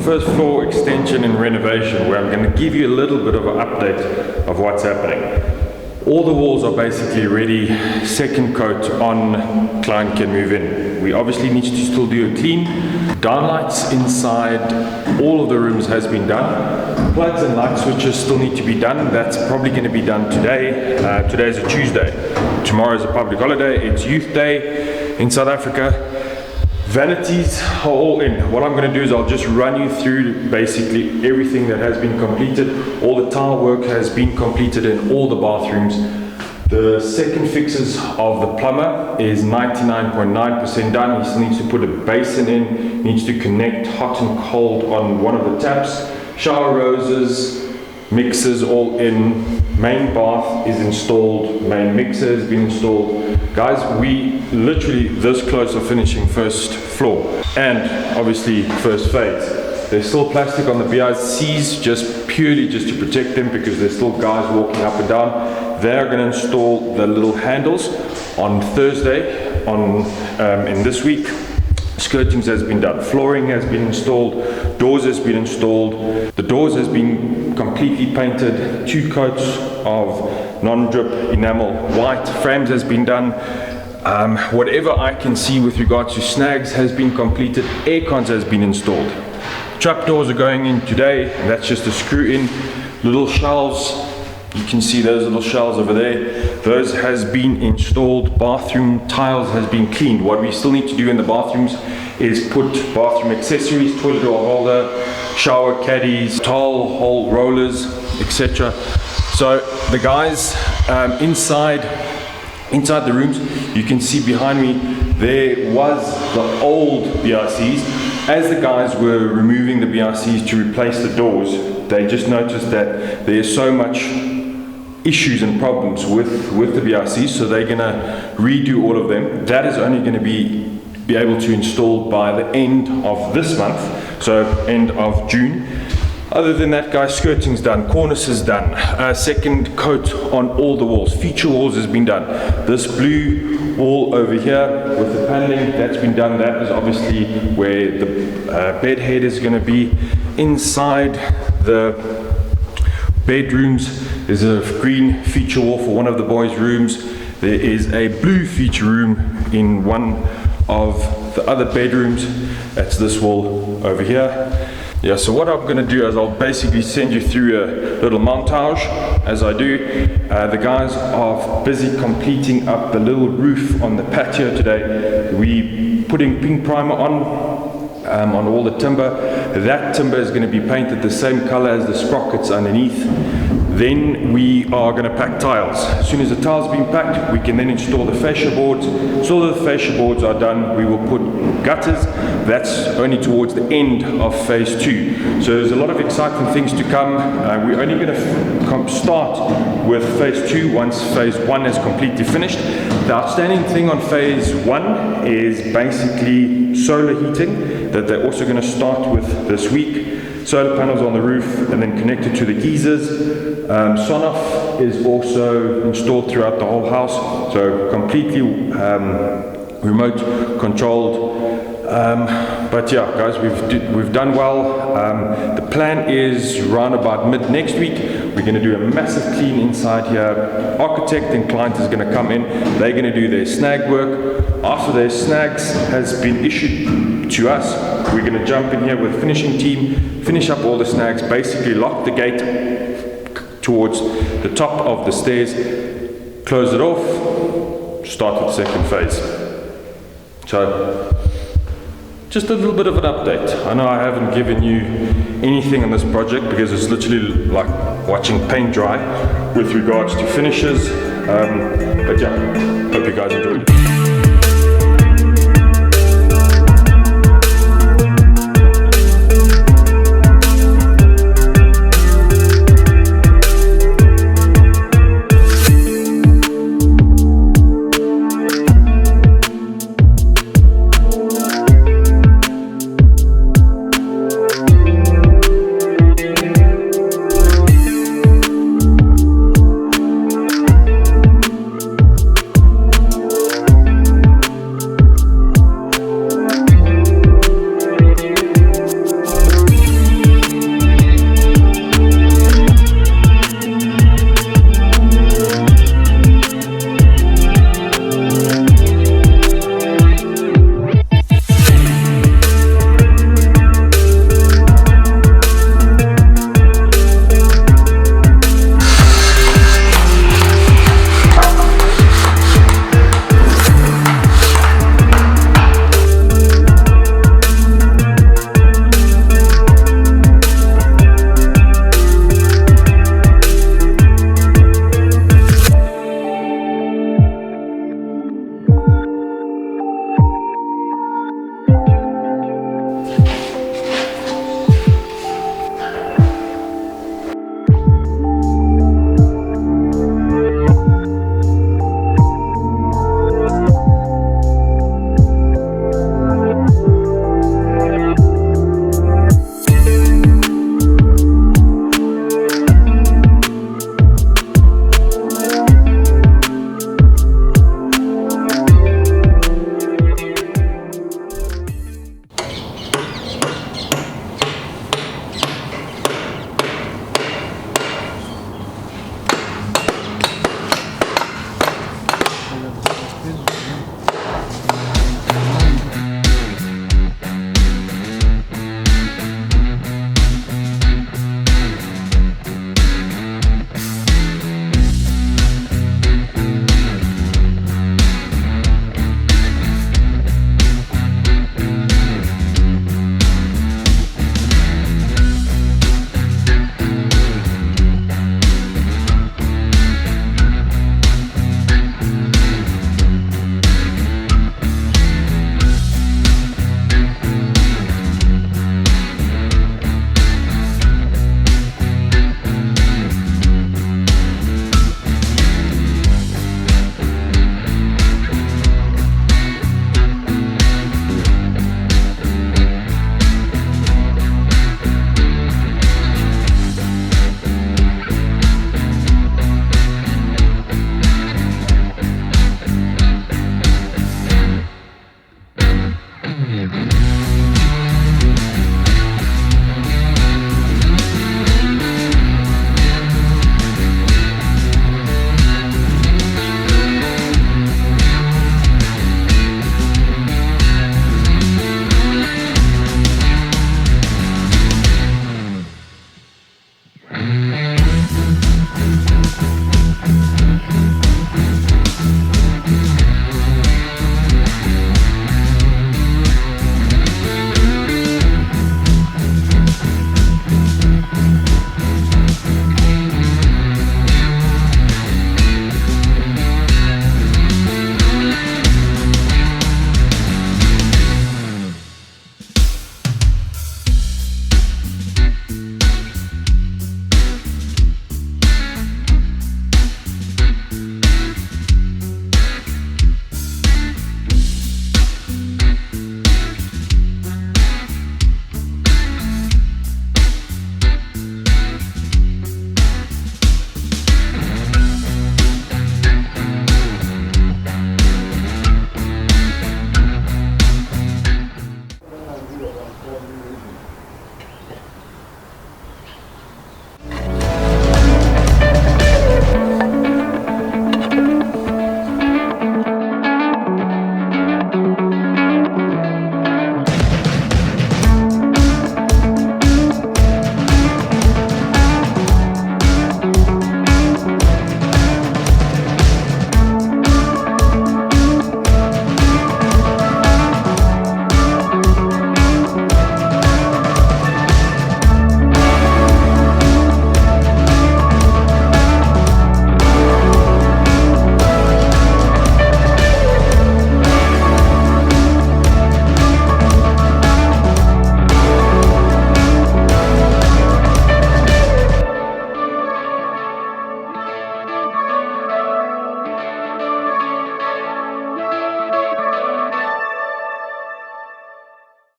first floor extension and renovation, where I'm going to give you a little bit of an update of what's happening. All the walls are basically ready, second coat on, client can move in. We obviously need to still do a clean. Downlights inside all of the rooms has been done. Plugs and light switches still need to be done. That's probably going to be done today. Today is a Tuesday. Tomorrow is a public holiday. It's Youth Day in South Africa. Vanities are all in. What I'm going to do is I'll just run you through basically everything that has been completed. All the tile work has been completed in all the bathrooms. The second fixes of the plumber is 99.9% done. He still needs to put a basin in, needs to connect hot and cold on one of the taps. Shower roses, mixers all in. Main bath is installed, main mixer has been installed. Guys, we literally this close of finishing first floor and obviously first phase. There's still plastic on the BICs, just purely just to protect them, because there's still guys walking up and down. They're going to install the little handles on Thursday in this week. Skirtings has been done, flooring has been installed, doors has been installed. The doors has been completely painted, 2 coats of non-drip enamel white. Frames has been done. Whatever I can see with regards to snags has been completed. Air cons has been installed. Trap doors are going in today. That's just a screw in. Little shelves, you can see those little shelves over there. Those has been installed. Bathroom tiles has been cleaned. What we still need to do in the bathrooms is put bathroom accessories, toilet roll holder, shower caddies, towel hole rollers, etc. So the guys inside the rooms, you can see behind me, there was the old BRCs. As the guys were removing the BRCs to replace the doors, they just noticed that there's so much issues and problems with the BRCs, so they're going to redo all of them. That is only going to be able to install by the end of this month, so end of June. Other than that, guys, skirting's done, cornice is done, second coat on all the walls, feature walls has been done. This blue wall over here with the paneling, that's been done. That is obviously where the bed head is going to be. Inside the bedrooms, there's a green feature wall for one of the boys' rooms. There is a blue feature room in one of the other bedrooms. That's this wall over here. Yeah, so what I'm going to do is I'll basically send you through a little montage as I do. The guys are busy completing up the little roof on the patio today. We putting pink primer on all the timber. That timber is going to be painted the same color as the sprockets underneath. Then we are going to pack tiles. As soon as the tiles have been packed, we can then install the fascia boards. So that the fascia boards are done, we will put gutters. That's only towards the end of phase 2. So there's a lot of exciting things to come. We're only going to start with phase 2 once phase 1 is completely finished. The outstanding thing on phase 1 is basically solar heating that they're also going to start with this week. Solar panels on the roof and then connected to the geysers. Sonoff is also installed throughout the whole house, so completely remote controlled. But yeah, guys, we've done well. The plan is round about mid next week. We're going to do a massive clean inside here. Architect and client is going to come in. They're going to do their snag work. After their snags has been issued to us, we're going to jump in here with the finishing team, finish up all the snags, basically lock the gate towards the top of the stairs, close it off, start with the second phase. So just a little bit of an update. I know I haven't given you anything on this project because it's literally like watching paint dry with regards to finishes. But yeah, hope you guys enjoyed it.